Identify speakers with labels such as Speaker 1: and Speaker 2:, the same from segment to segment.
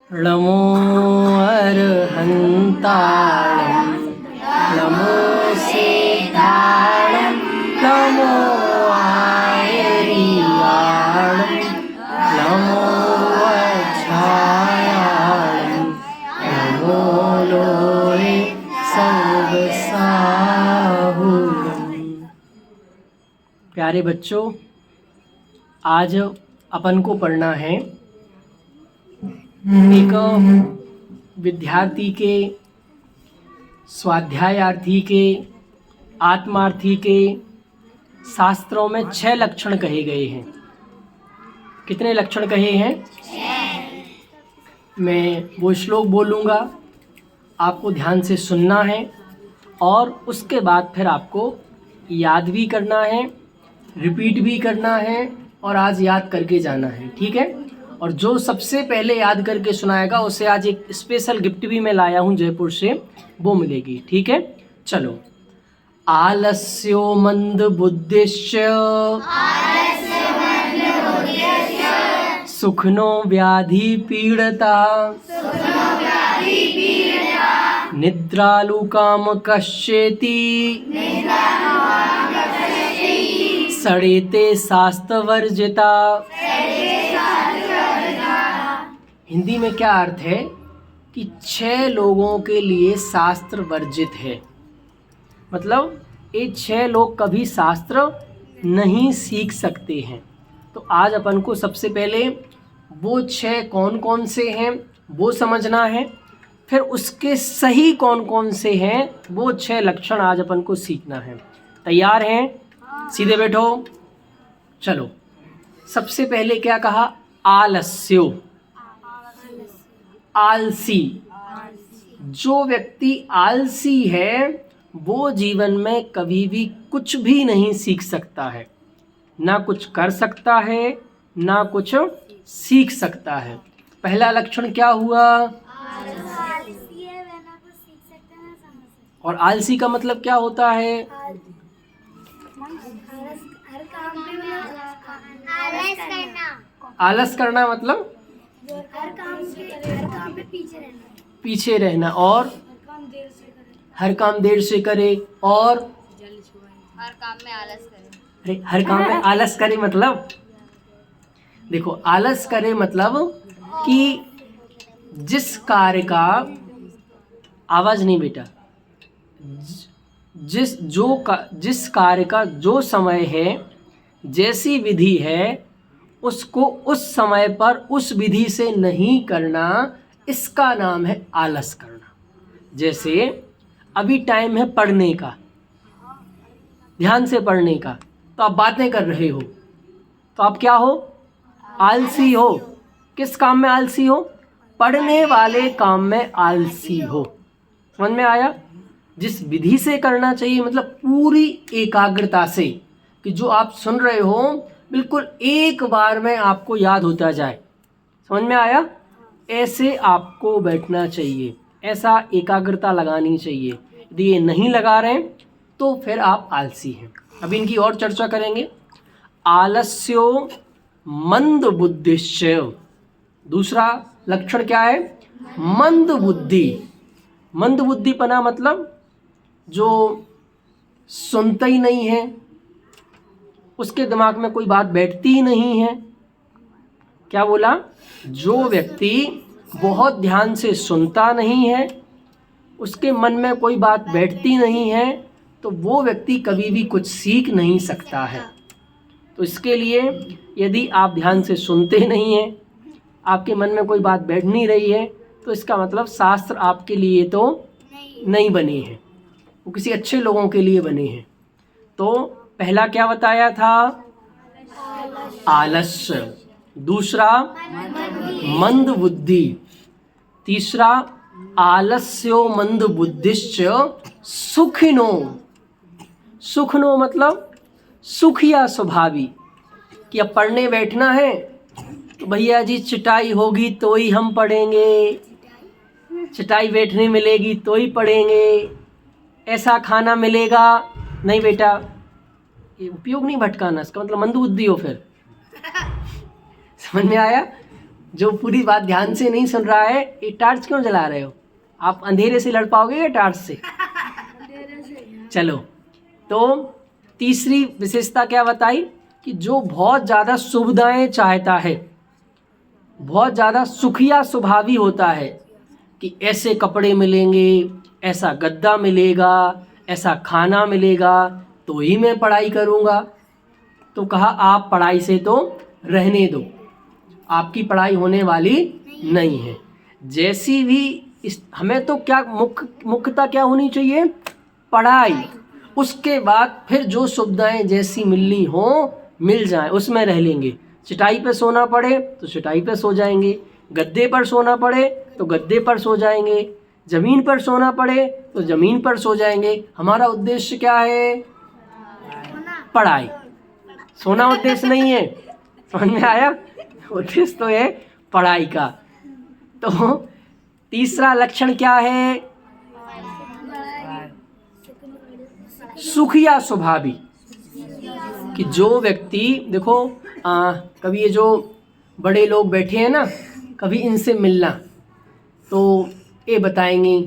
Speaker 1: नमो अर्हन्ताळं नमो सिद्धाळं नमो आयर्याळं नमो वज्रायाळं नमो लोले सर्वसाहुरम्। प्यारे बच्चों, आज अपन को पढ़ना है एक विद्यार्थी के, स्वाध्यायार्थी के, आत्मार्थी के शास्त्रों में 6 लक्षण कहे गए हैं। कितने लक्षण कहे हैं? 6। मैं वो श्लोक बोलूँगा, आपको ध्यान से सुनना है और उसके बाद फिर आपको याद भी करना है, रिपीट भी करना है और आज याद करके जाना है, ठीक है? और जो सबसे पहले याद करके सुनाएगा उसे आज एक स्पेशल गिफ्ट भी मैं लाया हूँ जयपुर से, वो मिलेगी, ठीक है? चलो। आलस्यो मंद बुद्धिश्च सुखनो व्याधि पीड़ता निद्रालु काम कश्चेति सड़ेते शास्त्रवर्जिता। हिंदी में क्या अर्थ है कि 6 लोगों के लिए शास्त्र वर्जित है। मतलब ये 6 लोग कभी शास्त्र नहीं सीख सकते हैं। तो आज अपन को सबसे पहले वो 6 कौन कौन से हैं वो समझना है, फिर उसके सही कौन कौन से हैं वो 6 लक्षण आज अपन को सीखना है। तैयार हैं? सीधे बैठो। चलो, सबसे पहले क्या कहा? आलस्यो, आलसी। जो व्यक्ति आलसी है वो जीवन में कभी भी कुछ भी नहीं सीख सकता है, ना कुछ कर सकता है, ना कुछ सीख सकता है। पहला लक्षण क्या हुआ? और आलसी का मतलब क्या होता है? आलस करना मतलब
Speaker 2: हर काम पे
Speaker 1: पीछे रहना और हर काम देर से करे और
Speaker 2: हर काम में आलस करे।
Speaker 1: अरे हर काम में आलस करे मतलब देखो, आलस करे मतलब कि जिस कार्य का, आवाज नहीं बेटा, जिस कार्य का जो समय है, जैसी विधि है, उसको उस समय पर उस विधि से नहीं करना, इसका नाम है आलस करना। जैसे अभी टाइम है पढ़ने का, ध्यान से पढ़ने का, तो आप बातें कर रहे हो, तो आप क्या हो? आलसी हो। किस काम में आलसी हो? पढ़ने वाले काम में आलसी हो। समझ में आया? जिस विधि से करना चाहिए, मतलब पूरी एकाग्रता से, कि जो आप सुन रहे हो बिल्कुल एक बार में आपको याद होता जाए। समझ में आया? ऐसे आपको बैठना चाहिए, ऐसा एकाग्रता लगानी चाहिए। यदि ये नहीं लगा रहे हैं तो फिर आप आलसी हैं। अभी इनकी और चर्चा करेंगे। आलस्यो मंद बुद्धिश्च। दूसरा लक्षण क्या है? मंद बुद्धि। मंद बुद्धिपना मतलब जो सुनता ही नहीं है, उसके दिमाग में कोई बात बैठती ही नहीं है। क्या बोला? जो व्यक्ति बहुत ध्यान से सुनता नहीं है, उसके मन में कोई बात बैठती नहीं है, तो वो व्यक्ति कभी भी कुछ सीख नहीं सकता है। तो इसके लिए यदि आप ध्यान से सुनते नहीं हैं, आपके मन में कोई बात बैठ नहीं रही है, तो इसका मतलब शास्त्र आपके लिए तो नहीं बने हैं, वो किसी अच्छे लोगों के लिए बने हैं। तो पहला क्या बताया था? आलस्य। दूसरा मंद बुद्धि। तीसरा आलस्यो मंद बुद्धिश्च सुखिनो। सुखनो मतलब सुखिया स्वभावी, कि अब पढ़ने बैठना है तो भैया जी चटाई होगी तो ही हम पढ़ेंगे, चटाई बैठने मिलेगी तो ही पढ़ेंगे, ऐसा खाना मिलेगा नहीं बेटा, ये उपयोग नहीं भटकाना, इसका मतलब मंद बुद्धि हो। फिर समझ में आया? जो पूरी बात ध्यान से नहीं सुन रहा है, ये टार्च क्यों जला रहे हो? आप अंधेरे से लड़ पाओगे या टार्च से? चलो, तो तीसरी विशेषता क्या बताई कि जो बहुत ज़्यादा सुविधाएं चाहता है, बहुत ज़्यादा सुखिया स्वभावी होता है कि ऐसे कपड़े मिलेंगे, ऐसा गद्दा मिलेगा, ऐसा खाना मिलेगा तो ही मैं पढ़ाई करूँगा। तो कहा आप पढ़ाई से तो रहने दो, आपकी पढ़ाई होने वाली नहीं है। जैसी भी हमें तो क्या मुख्यता क्या होनी चाहिए? पढ़ाई। उसके बाद फिर जो सुविधाएं जैसी मिलनी हो मिल जाए, उसमें रह लेंगे। चटाई पे सोना पड़े तो चटाई पे सो जाएंगे, गद्दे पर सोना पड़े तो गद्दे पर सो जाएंगे, ज़मीन पर सोना पड़े तो ज़मीन पर सो जाएंगे। हमारा उद्देश्य क्या है? पढ़ाई। सोना उद्देश्य नहीं है, समझ में आया? उद्देश्य तो है पढ़ाई का। तो तीसरा लक्षण क्या है? सुखिया स्वभावी। कि जो व्यक्ति देखो कभी ये जो बड़े लोग बैठे हैं ना, कभी इनसे मिलना तो ये बताएंगे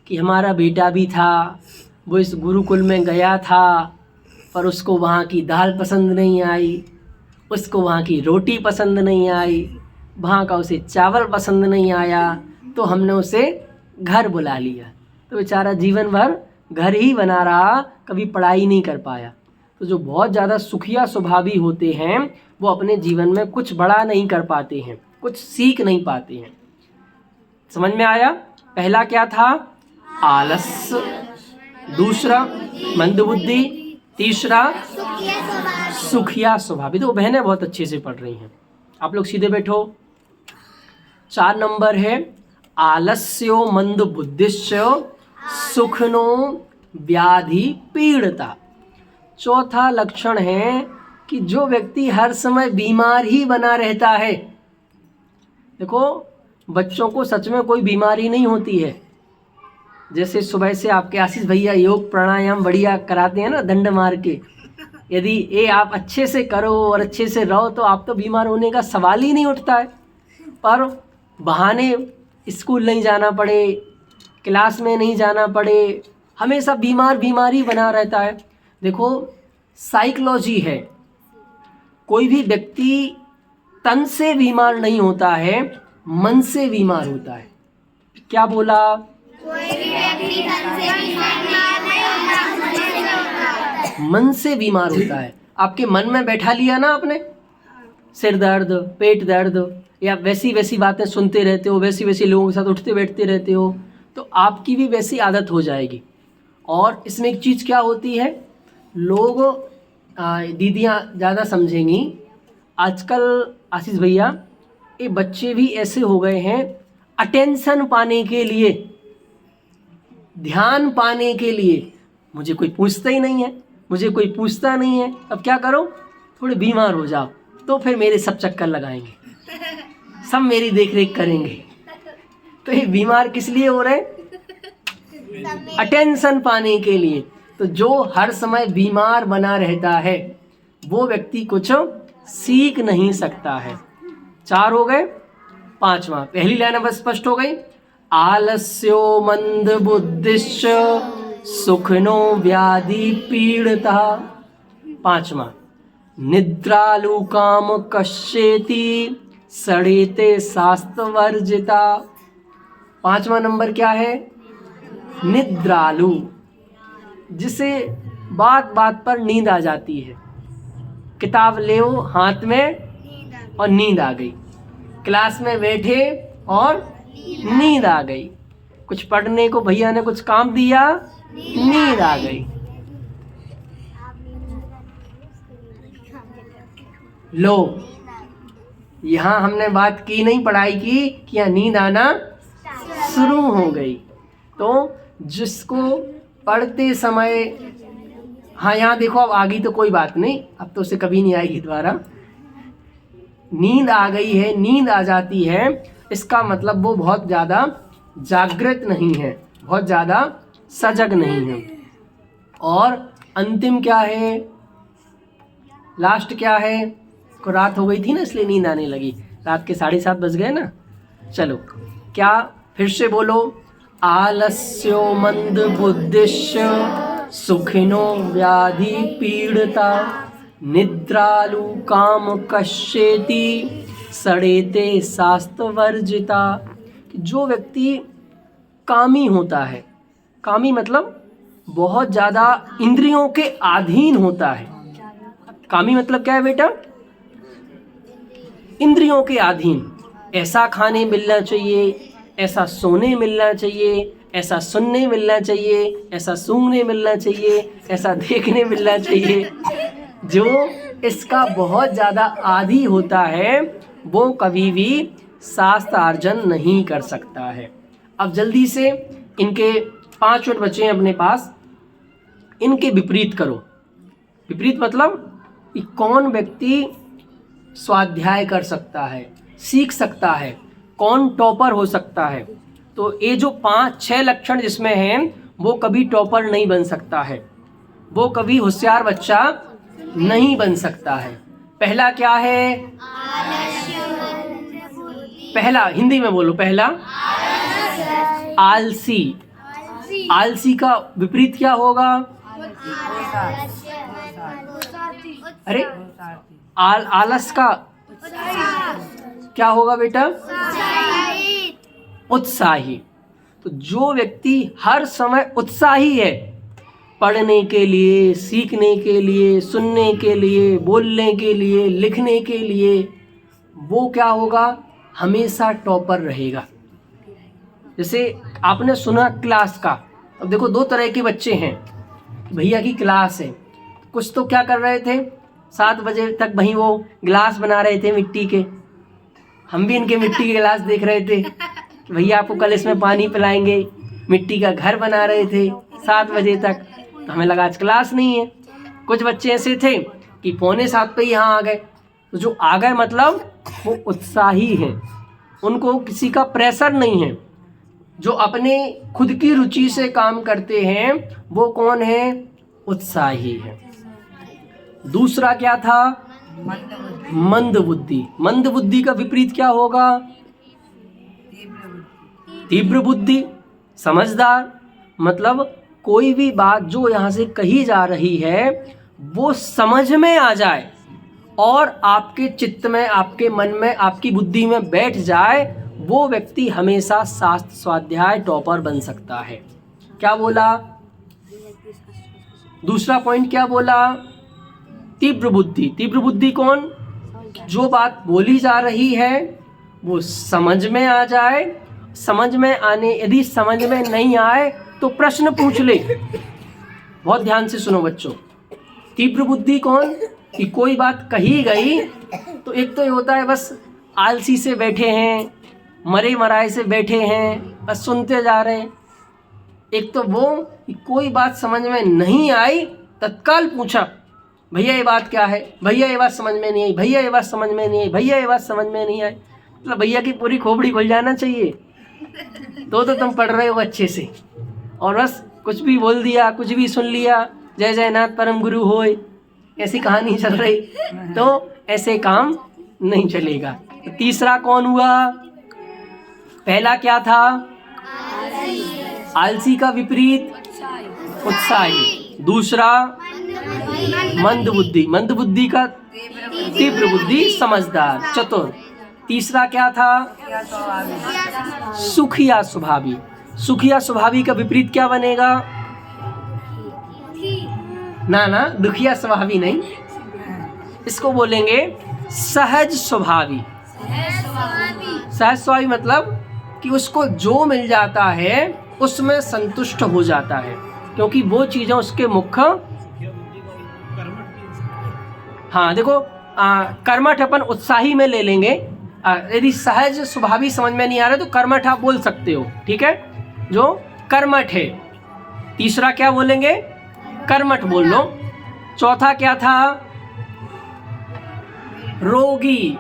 Speaker 1: कि हमारा बेटा भी था, वो इस गुरुकुल में गया था पर उसको वहाँ की दाल पसंद नहीं आई, उसको वहाँ की रोटी पसंद नहीं आई, वहाँ का उसे चावल पसंद नहीं आया, तो हमने उसे घर बुला लिया। तो बेचारा जीवन भर घर ही बना रहा, कभी पढ़ाई नहीं कर पाया। तो जो बहुत ज़्यादा सुखिया स्वभावी होते हैं वो अपने जीवन में कुछ बड़ा नहीं कर पाते हैं, कुछ सीख नहीं पाते हैं। समझ में आया? पहला क्या था? आलस्य, दूसरा मंदबुद्धि, तीसरा सुखिया स्वभावी। तो बहनें बहुत अच्छे से पढ़ रही हैं, आप लोग सीधे बैठो। 4 नंबर है आलस्यो मंदबुद्धिश्च सुखनो व्याधि पीड़ता। चौथा लक्षण है कि जो व्यक्ति हर समय बीमार ही बना रहता है। देखो बच्चों को सच में कोई बीमारी नहीं होती है। जैसे सुबह से आपके आशीष भैया योग प्राणायाम बढ़िया कराते हैं ना, दंड मार के, यदि ये आप अच्छे से करो और अच्छे से रहो तो आप तो बीमार होने का सवाल ही नहीं उठता है। पर बहाने स्कूल नहीं जाना पड़े, क्लास में नहीं जाना पड़े, हमेशा बीमारी बना रहता है। देखो साइकोलॉजी है, कोई भी व्यक्ति तन से बीमार नहीं होता है, मन से बीमार होता है। क्या बोला? मन से बीमार होता है। आपके मन में बैठा लिया ना आपने, सिर दर्द, पेट दर्द, या वैसी बातें सुनते रहते हो, वैसी लोगों के साथ उठते बैठते रहते हो, तो आपकी भी वैसी आदत हो जाएगी। और इसमें एक चीज़ क्या होती है, लोग दीदियाँ ज़्यादा समझेंगी, आजकल आशीष भैया ये बच्चे भी ऐसे हो गए हैं, अटेंशन पाने के लिए, ध्यान पाने के लिए, मुझे कोई पूछता ही नहीं है, मुझे कोई पूछता नहीं है, अब क्या करो, थोड़े बीमार हो जाओ तो फिर मेरे सब चक्कर लगाएंगे, सब मेरी देख रेख करेंगे। तो ये बीमार किस लिए हो रहे? अटेंशन पाने के लिए। तो जो हर समय बीमार बना रहता है वो व्यक्ति कुछ सीख नहीं सकता है। 4 हो गए। 5वां, पहली लाइन अब स्पष्ट हो गई। आलस्यो मंद बुद्धिश्च सुखनो व्याधि पीड़ता। 5वां, निद्रालु काम कश्येति सड़ेते शास्त्र वर्जिता। 5वां नंबर क्या है? निद्रालु, जिसे बात बात पर नींद आ जाती है। किताब ले हाथ में और नींद आ गई, क्लास में बैठे और नींद आ गई, कुछ पढ़ने को भैया ने कुछ काम दिया, नींद आ गई। लो, यहाँ हमने बात की नहीं पढ़ाई की कि यहाँ नींद आना शुरू हो गई। तो जिसको पढ़ते समय, हाँ यहाँ देखो अब आ गई तो कोई बात नहीं, अब तो उसे कभी नहीं आएगी दोबारा। नींद आ गई है, नींद आ जाती है, इसका मतलब वो बहुत ज़्यादा जागृत नहीं है, बहुत ज़्यादा सजग नहीं है। और अंतिम क्या है, लास्ट क्या है, को रात हो गई थी ना इसलिए नींद आने लगी। रात के 7:30 बज गए ना। चलो, क्या फिर से बोलो। आलस्यो मंद बुद्धिश्च सुखिनो व्याधि पीड़िता निद्रालु काम कश्येति सड़ेते शास्त्र वर्जिता। जो व्यक्ति कामी होता है, कामी मतलब बहुत ज़्यादा इंद्रियों के अधीन होता है। कामी मतलब क्या है बेटा? इंद्रियों के अधीन। ऐसा खाने मिलना चाहिए, ऐसा सोने मिलना चाहिए, ऐसा सुनने मिलना चाहिए, ऐसा सूंघने मिलना चाहिए, ऐसा देखने मिलना चाहिए। जो इसका बहुत ज़्यादा आदी होता है वो कभी भी शास्त्र अर्जन नहीं कर सकता है। अब जल्दी से इनके 5 मिनट बचे हैं अपने पास, इनके विपरीत करो। विपरीत मतलब कि कौन व्यक्ति स्वाध्याय कर सकता है, सीख सकता है, कौन टॉपर हो सकता है। तो ये जो 5-6 लक्षण जिसमें हैं वो कभी टॉपर नहीं बन सकता है, वो कभी होशियार बच्चा नहीं बन सकता है। पहला क्या है? पहला हिंदी में बोलो। पहला आलसी। आलसी का विपरीत क्या होगा? अरे आलस का क्या होगा बेटा? उत्साही। तो जो व्यक्ति हर समय उत्साही है, पढ़ने के लिए, सीखने के लिए, सुनने के लिए, बोलने के लिए, लिखने के लिए, वो क्या होगा? हमेशा टॉपर रहेगा। जैसे आपने सुना क्लास का, अब देखो 2 तरह के बच्चे हैं। भैया की क्लास है, कुछ तो क्या कर रहे थे, 7 बजे तक वहीं वो गिलास बना रहे थे मिट्टी के। हम भी इनके मिट्टी के गिलास देख रहे थे, भैया आपको कल इसमें पानी पिलाएंगे। मिट्टी का घर बना रहे थे 7 बजे तक। तो हमें लगा आज क्लास नहीं है। कुछ बच्चे ऐसे थे कि 6:45 पे यहाँ आ गए। तो जो आ गए मतलब वो उत्साही हैं, उनको किसी का प्रेशर नहीं है। जो अपने खुद की रुचि से काम करते हैं वो कौन है? उत्साही है। दूसरा क्या था? मंद बुद्धि। मंद बुद्धि का विपरीत क्या होगा? तीव्र बुद्धि। समझदार मतलब कोई भी बात जो यहाँ से कही जा रही है वो समझ में आ जाए और आपके चित्त में, आपके मन में, आपकी बुद्धि में बैठ जाए, वो व्यक्ति हमेशा शास्त्र स्वाध्याय टॉपर बन सकता है। क्या बोला? दूसरा पॉइंट क्या बोला? तीव्र बुद्धि। तीव्र बुद्धि कौन? जो बात बोली जा रही है वो समझ में आ जाए, समझ में आने, यदि समझ में नहीं आए तो प्रश्न पूछ ले। बहुत ध्यान से सुनो बच्चों। तीव्र बुद्धि कौन? कि कोई बात कही गई तो एक तो ये होता है बस आलसी से बैठे हैं, मरे मराए से बैठे हैं, बस सुनते जा रहे हैं। एक तो वो कि कोई बात समझ में नहीं आई तत्काल पूछा, भैया ये बात क्या है, भैया ये बात समझ में नहीं आई, भैया ये बात समझ में नहीं आई, भैया ये बात समझ में नहीं आई। मतलब भैया की पूरी खोपड़ी खुल जाना चाहिए तो तुम पढ़ रहे हो अच्छे से, और बस कुछ भी बोल दिया, कुछ भी सुन लिया, जय जयनाथ परम गुरु होय, ऐसी कहानी चल रही, तो ऐसे काम नहीं चलेगा। तो तीसरा कौन हुआ? पहला क्या था? आलसी का विपरीत उत्साही। दूसरा मंद बुद्धि। मंद बुद्धि का तीव्र बुद्धि, समझदार, चतुर। तीसरा क्या था? सुखिया स्वभावी। सुखिया स्वभावी का विपरीत क्या बनेगा? ना दुखिया स्वभावी नहीं, इसको बोलेंगे सहज स्वभावी। सहज स्वभावी मतलब कि उसको जो मिल जाता है उसमें संतुष्ट हो जाता है, क्योंकि वो चीज़ें उसके मुख्य। हाँ देखो, कर्मठ अपन उत्साही में ले लेंगे। यदि सहज स्वभावी समझ में नहीं आ रहा तो कर्मठ आप बोल सकते हो, ठीक है, जो कर्मठ है। तीसरा क्या बोलेंगे? कर्मठ बोल लो। चौथा क्या था? रोगी,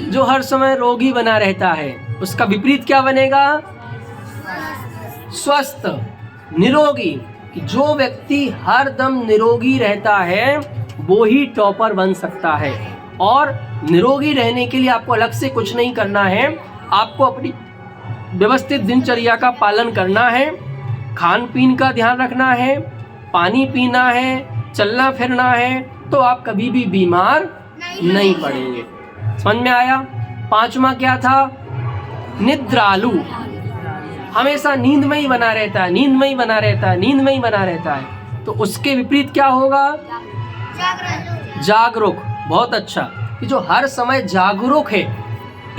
Speaker 1: जो हर समय रोगी बना रहता है, उसका विपरीत क्या बनेगा? स्वस्थ, निरोगी। जो व्यक्ति हर दम निरोगी रहता है वो ही टॉपर बन सकता है। और निरोगी रहने के लिए आपको अलग से कुछ नहीं करना है, आपको अपनी व्यवस्थित दिनचर्या का पालन करना है, खान पीन का ध्यान रखना है, पानी पीना है, चलना फिरना है, तो आप कभी भी बीमार नहीं पड़ेंगे। समझ में आया? 5वां क्या था? निद्रालु, हमेशा नींद में ही बना रहता है, नींद में ही बना रहता है, नींद में ही बना रहता है। तो उसके विपरीत क्या होगा? जागरूक। बहुत अच्छा, कि जो हर समय जागरूक है,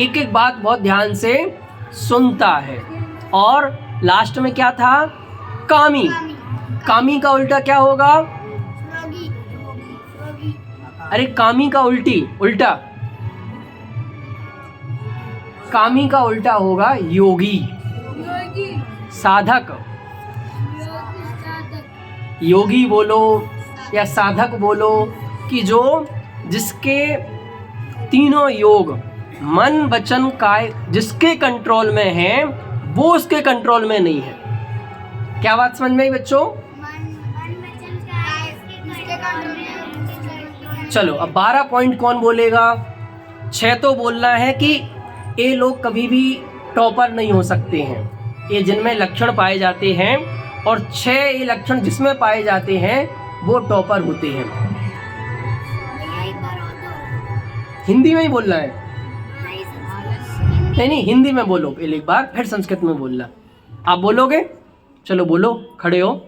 Speaker 1: एक एक बात बहुत ध्यान से सुनता है। और लास्ट में क्या था? कामी। कामी का उल्टा क्या होगा? अरे कामी का उल्टा कामी का उल्टा होगा योगी, साधक। योगी बोलो या साधक बोलो, कि जो जिसके तीनों योग मन वचन काय जिसके कंट्रोल में है, वो उसके कंट्रोल में नहीं है। क्या बात समझ में आई बच्चों? चलो अब 12 पॉइंट कौन बोलेगा? 6 तो बोलना है कि ये लोग कभी भी टॉपर नहीं हो सकते हैं, ये जिनमें लक्षण पाए जाते हैं, और 6 ये लक्षण जिसमें पाए जाते हैं वो टॉपर होते हैं। हिंदी में ही बोलना है? नहीं, हिंदी में बोलो पहले एक बार, फिर संस्कृत में बोलना। आप बोलोगे? चलो बोलो, खड़े हो।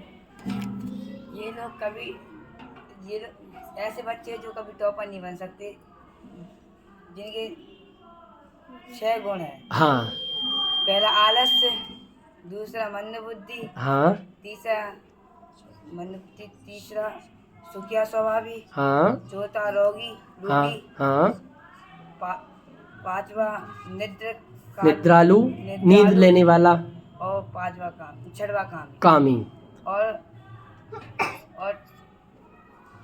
Speaker 3: ये लोग ऐसे बच्चे जो कभी टॉपर नहीं बन सकते, जिनके 6 गुण हैं।
Speaker 1: हाँ।
Speaker 3: पहला आलस्य, दूसरा मंदबुद्धि, हाँ, तीसरा सुखिया स्वभावी, हाँ, चौथा रोगी, हाँ, पांचवा
Speaker 1: निद्रालु, नींद लेने वाला,
Speaker 3: और छठवा
Speaker 1: कामी।
Speaker 3: और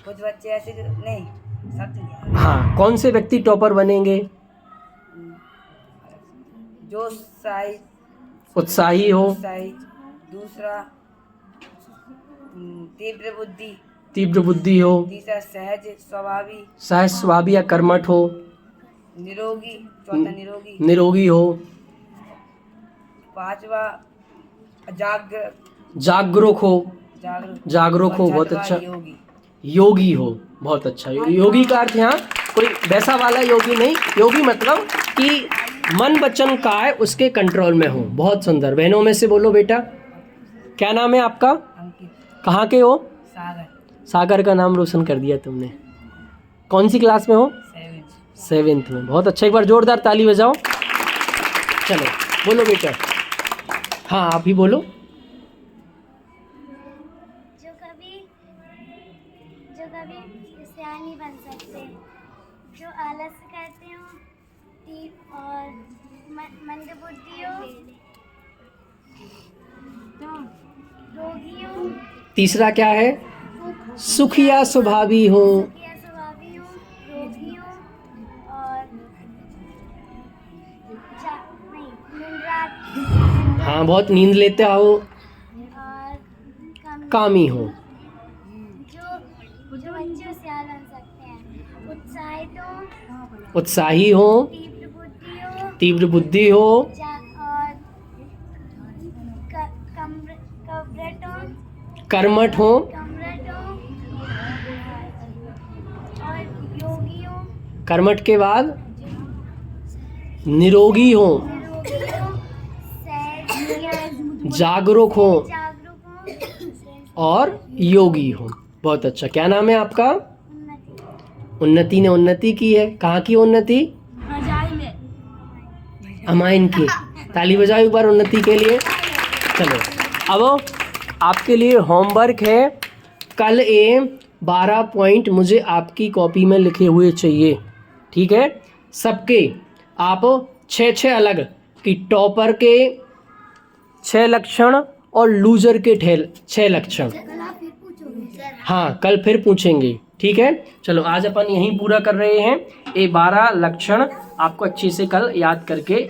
Speaker 3: कुछ बच्चे ऐसे नहीं, सब।
Speaker 1: हाँ, कौन से व्यक्ति टॉपर बनेंगे?
Speaker 3: जो
Speaker 1: उत्साही हो,
Speaker 3: दूसरा
Speaker 1: तीव्र बुद्धि हो,
Speaker 3: तीसरा सहज
Speaker 1: स्वभावी या कर्मठ हो,
Speaker 3: निरोगी, चौथा
Speaker 1: निरोगी हो,
Speaker 3: पांचवा
Speaker 1: जागरूक हो, बहुत अच्छा, योगी हो, बहुत अच्छा। योगी का अर्थ यहाँ कोई वैसा वाला योगी नहीं, योगी मतलब कि मन वचन काय उसके कंट्रोल में हो। बहुत सुंदर। बहनों में से बोलो बेटा, क्या नाम है आपका? कहाँ के हो? सागर का नाम रोशन कर दिया तुमने। कौन सी क्लास में हो? 7th में। बहुत अच्छा, एक बार जोरदार ताली बजाओ। चलो बोलो बेटा। हाँ आप ही बोलो।
Speaker 2: जो कभी सियान नहीं बन सकते, जो आलस करते हो और मंदबुद्धि हो, रोगी हो,
Speaker 1: तीसरा क्या है? सुखिया स्वभावी हो,
Speaker 2: रोगी हो, और
Speaker 1: हाँ बहुत नींद लेते हो,
Speaker 2: और
Speaker 1: कामी हो।
Speaker 2: जो बच्चे सियान बन सकते हैं,
Speaker 1: उत्साही हो, तीव्र बुद्धि हो,
Speaker 2: और
Speaker 1: कर्मठ हो,
Speaker 2: और योगी हो,
Speaker 1: कर्मठ के बाद निरोगी हो, जागरूक हो और योगी हो। बहुत अच्छा। क्या नाम है आपका? उन्नति ने उन्नति की है। कहाँ की उन्नति? अमाइन की। ताली बजाओ एक बार उन्नति के लिए। चलो अब आपके लिए होमवर्क है, कल 12 पॉइंट मुझे आपकी कॉपी में लिखे हुए चाहिए, ठीक है? सबके आप 6 अलग कि टॉपर के 6 लक्षण और लूजर के 6 लक्षण। हाँ कल फिर पूछेंगे, ठीक है? चलो आज अपन यहीं पूरा कर रहे हैं। ये 12 लक्षण आपको अच्छे से कल याद करके